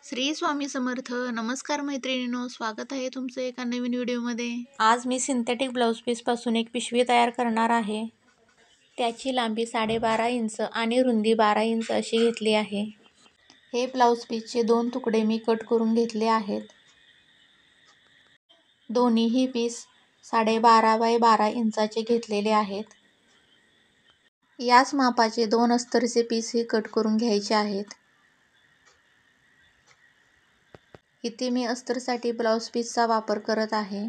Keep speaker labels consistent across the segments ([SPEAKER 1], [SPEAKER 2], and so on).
[SPEAKER 1] श्री स्वामी समर्थ. नमस्कार मैत्रिणींनो, स्वागत आहे तुमचं एका नवीन व्हिडिओमध्ये.
[SPEAKER 2] आज मी सिंथेटिक ब्लाऊज पीसपासून एक पिशवी तयार करणार आहे. त्याची लांबी 12.5 इंच आणि रुंदी 12 इंच अशी घेतली आहे. हे ब्लाऊज पीसचे 2 तुकडे मी कट करून घेतले आहेत. दोन्हीही पीस 12.5 बाय 12 इंचाचे घेतलेले आहेत. याच मापाचे 2 अस्तरचे पीसही कट करून घ्यायचे आहेत. इथे मी अस्तरसाठी ब्लाऊज पीसचा वापर करत आहे.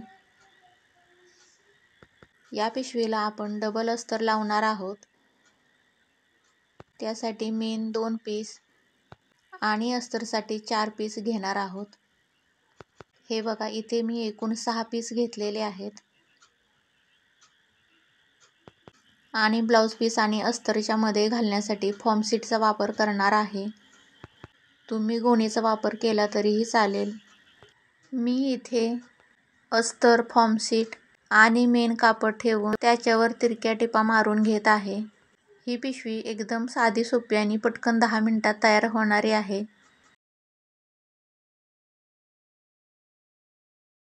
[SPEAKER 2] या पिशवीला आपण डबल अस्तर लावणार आहोत. त्यासाठी मेन 2 पीस आणि अस्तरसाठी 4 पीस घेणार आहोत. हे बघा, इथे मी एकूण 6 पीस घेतलेले आहेत. आणि ब्लाऊज पीस आणि अस्तरच्या मध्ये घालण्यासाठी फॉर्म सीटचा वापर करणार आहे. तुम्ही गोणीचा वापर केला तरीही चालेल. मी इथे अस्तर, फॉर्म सीट आणि मेन कापड ठेवून त्याच्यावर तिरक्या टिपा मारून घेत आहे. ही पिशवी एकदम साधी, सोपी आणि पटकन 10 मिनिटात तयार होणारी आहे.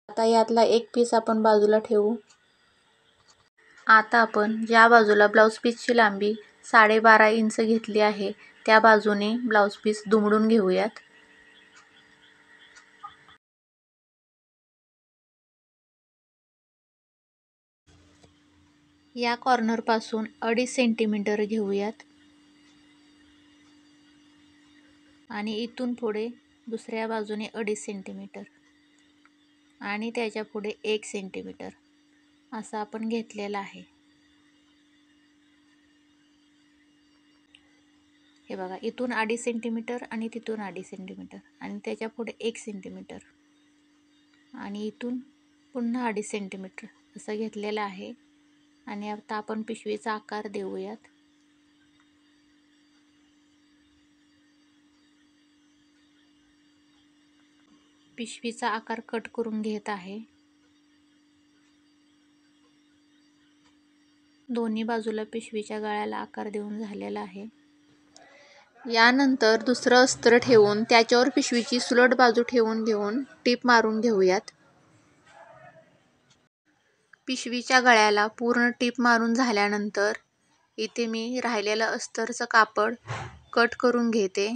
[SPEAKER 2] आता यातला एक पीस आपण बाजूला ठेवू. आता आपण ज्या बाजूला ब्लाऊज पीसची लांबी 12.5 इंच घेतली आहे त्या बाजूने ब्लाऊज पीस दुमडून घेऊयात. या कॉर्नरपासून 2.5 सेंटीमीटर घेऊयात आणि इथून पुढे दुसऱ्या बाजूने 2.5 सेंटीमीटर आणि त्याच्या पुढे 1 सेंटीमीटर असं आपण घेतलेलं आहे. हे बघा, इथून 2.5 सेंटीमीटर आणि तिथून 2.5 सेंटीमीटर आणि त्याच्या पुढे 1 सेंटीमीटर आणि इथून पुन्हा 2.5 सेंटीमीटर असं घेतलेलं आहे. आणि आता आपण पिशवीचा आकार देऊयात. पिशवीचा आकार कट करून घेत आहे. दोन्ही बाजूला पिशवीच्या गळ्याला आकार देऊन झालेला आहे. यानंतर दुसरं अस्तर ठेवून त्याच्यावर पिशवीची सुलट बाजू ठेवून घेऊन टीप मारून घेऊयात. पिशवीच्या गळ्याला पूर्ण टीप मारून झाल्यानंतर इथे मी राहिलेलं अस्तरचं कापड कट करून घेते.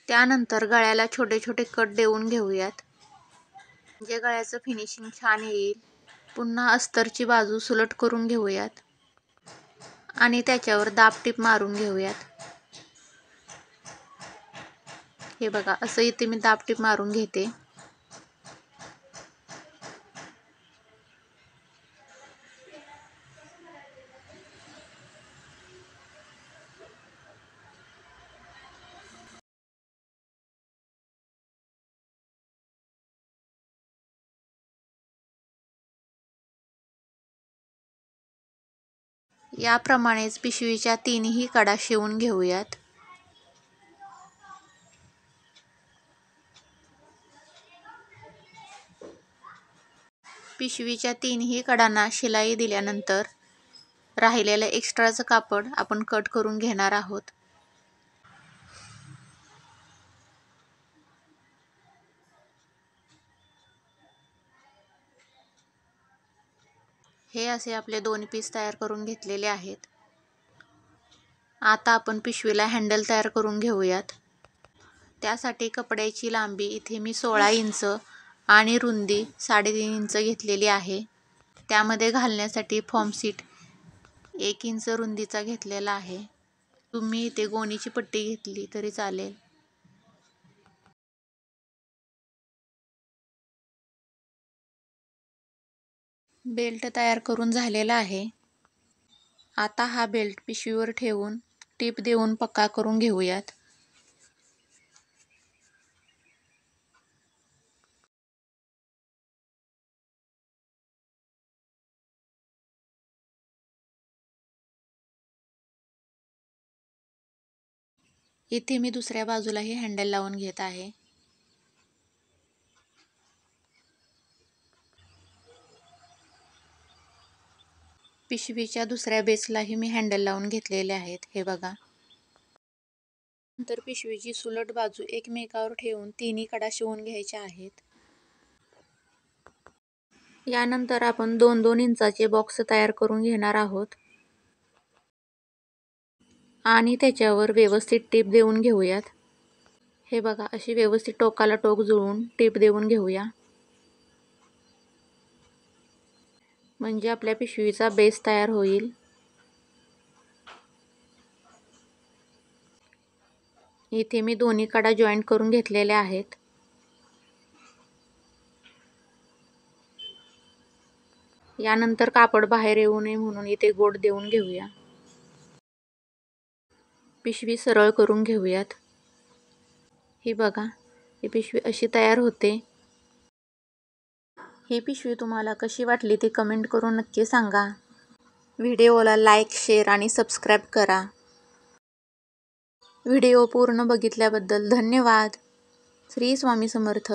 [SPEAKER 2] त्यानंतर गळ्याला छोटे छोटे कट देऊन घेऊयात, म्हणजे गळ्याचं फिनिशिंग छान येईल. पुन्हा अस्तरची बाजू सुलट करून घेऊयात आणि त्याच्यावर दाब टीप मारून घेऊयात. हे बघा, असं इथे मी दाब टीप मारून घेते. याप्रमाणेच पिशवीच्या तीनही कडा शिवून घेऊयात. पिशवीच्या तीनही कडांना शिलाई दिल्यानंतर राहिलेलं एक्स्ट्राचं कापड आपण कट करून घेणार आहोत. हे असे आपले 2 पीस तयार करून घेतलेले आहेत. आता आपण पिशवीला हँडल तयार करून घेऊयात. त्यासाठी कपड्याची लांबी इथे मी 16 इंच आणि रुंदी 3.5 इंच घेतलेली आहे. त्यामध्ये घालण्यासाठी फॉर्म सीट 1 इंच रुंदीचा घेतलेला आहे. तुम्ही इथे गोणीची पट्टी घेतली तरी चालेल. बेल्ट तयार करून झालेला आहे. आता हा बेल्ट पिशवीवर ठेवून टीप देऊन पक्का करून घेऊयात. इथे मी दुसऱ्या बाजूलाही हँडल लावून घेत आहे. पिशवीच्या दुसऱ्या बेसलाही मी हँडल लावून घेतलेले आहेत, हे बघा. नंतर पिशवीची सुलट बाजू एकमेकावर ठेवून तिन्ही कडा शिवून घ्यायच्या आहेत. यानंतर आपण 2-2 इंचाचे बॉक्स तयार करून घेणार आहोत आणि त्याच्यावर व्यवस्थित टीप देऊन घेऊयात. हे बघा, अशी व्यवस्थित टोकाला टोक जुळवून टीप देऊन घेऊया. म्हणजे आपल्या पिशवीचा बेस तयार होईल. इथे मी दोन्ही कडा जॉईंट करून घेतलेल्या आहेत. यानंतर कापड बाहेर येऊ नये म्हणून इथे गोट देऊन घेऊया. पिशवी सरळ करून घेऊयात. ही बघा, ही पिशवी अशी तयार होते. ही पिशवी तुम्हाला कशी वाटली ते कमेंट करून नक्की सांगा. व्हिडिओला लाईक, शेअर आणि सबस्क्राईब करा. व्हिडिओ पूर्ण बघितल्याबद्दल धन्यवाद. श्री स्वामी समर्थ.